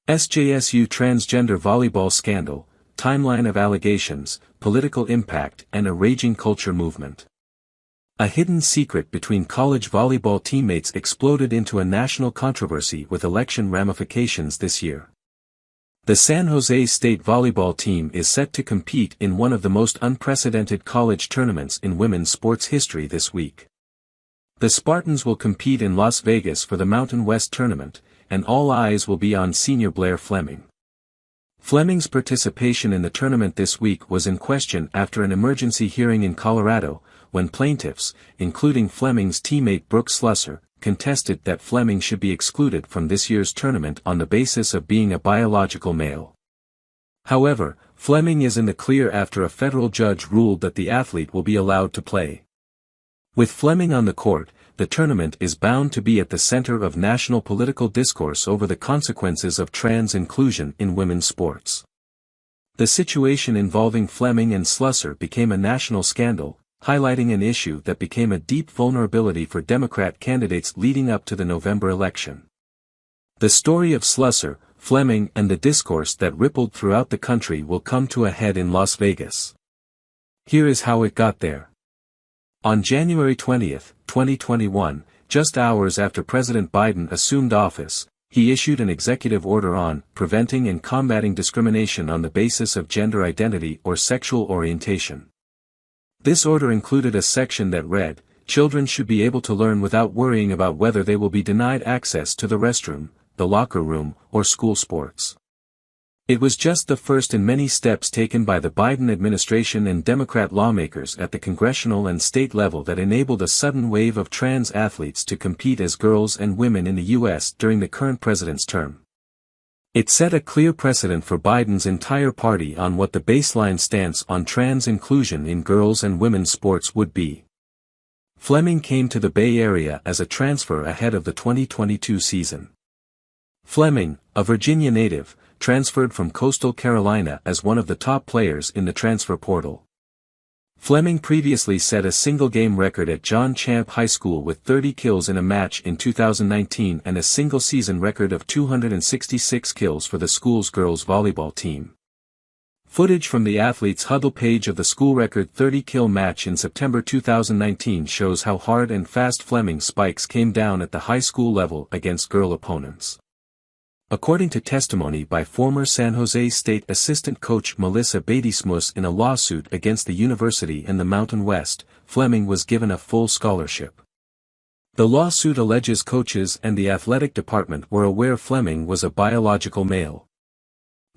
SJSU Transgender Volleyball Scandal, Timeline of Allegations, Political Impact and a Raging Culture Movement. A hidden secret between college volleyball teammates exploded into a national controversy with election ramifications this year. The San Jose State volleyball team is set to compete in one of the most unprecedented college tournaments in women's sports history this week. The Spartans will compete in Las Vegas for the Mountain West Tournament, and all eyes will be on senior Blair Fleming. Fleming's participation in the tournament this week was in question after an emergency hearing in Colorado, when plaintiffs, including Fleming's teammate Brooke Slusser, contested that Fleming should be excluded from this year's tournament on the basis of being a biological male. However, Fleming is in the clear after a federal judge ruled that the athlete will be allowed to play. With Fleming on the court, the tournament is bound to be at the center of national political discourse over the consequences of trans inclusion in women's sports. The situation involving Fleming and Slusser became a national scandal, highlighting an issue that became a deep vulnerability for Democrat candidates leading up to the November election. The story of Slusser, Fleming and the discourse that rippled throughout the country will come to a head in Las Vegas. Here is how it got there. On January 20, 2021, just hours after President Biden assumed office, he issued an executive order on preventing and combating discrimination on the basis of gender identity or sexual orientation. This order included a section that read, "Children should be able to learn without worrying about whether they will be denied access to the restroom, the locker room, or school sports." It was just the first in many steps taken by the Biden administration and Democrat lawmakers at the congressional and state level that enabled a sudden wave of trans athletes to compete as girls and women in the U.S. during the current president's term. It set a clear precedent for Biden's entire party on what the baseline stance on trans inclusion in girls' and women's sports would be. Fleming came to the Bay Area as a transfer ahead of the 2022 season. Fleming, a Virginia native, transferred from Coastal Carolina as one of the top players in the transfer portal. Fleming previously set a single-game record at John Champ High School with 30 kills in a match in 2019 and a single-season record of 266 kills for the school's girls' volleyball team. Footage from the athlete's huddle page of the school record 30-kill match in September 2019 shows how hard and fast Fleming's spikes came down at the high school level against girl opponents. According to testimony by former San Jose State assistant coach Melissa Batey-Smus in a lawsuit against the university and the Mountain West, Fleming was given a full scholarship. The lawsuit alleges coaches and the athletic department were aware Fleming was a biological male.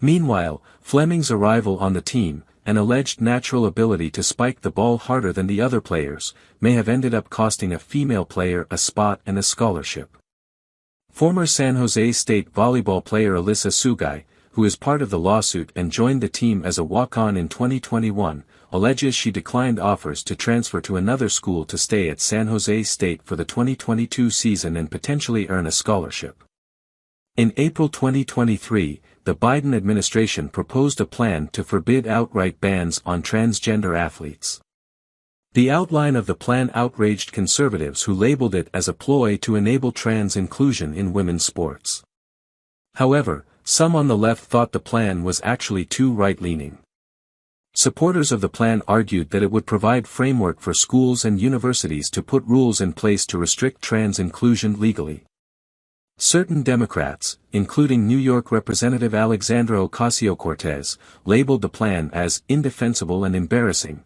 Meanwhile, Fleming's arrival on the team, an alleged natural ability to spike the ball harder than the other players, may have ended up costing a female player a spot and a scholarship. Former San Jose State volleyball player Alyssa Sugai, who is part of the lawsuit and joined the team as a walk-on in 2021, alleges she declined offers to transfer to another school to stay at San Jose State for the 2022 season and potentially earn a scholarship. In April 2023, the Biden administration proposed a plan to forbid outright bans on transgender athletes. The outline of the plan outraged conservatives who labeled it as a ploy to enable trans inclusion in women's sports. However, some on the left thought the plan was actually too right-leaning. Supporters of the plan argued that it would provide framework for schools and universities to put rules in place to restrict trans inclusion legally. Certain Democrats, including New York Representative Alexandra Ocasio-Cortez, labeled the plan as indefensible and embarrassing,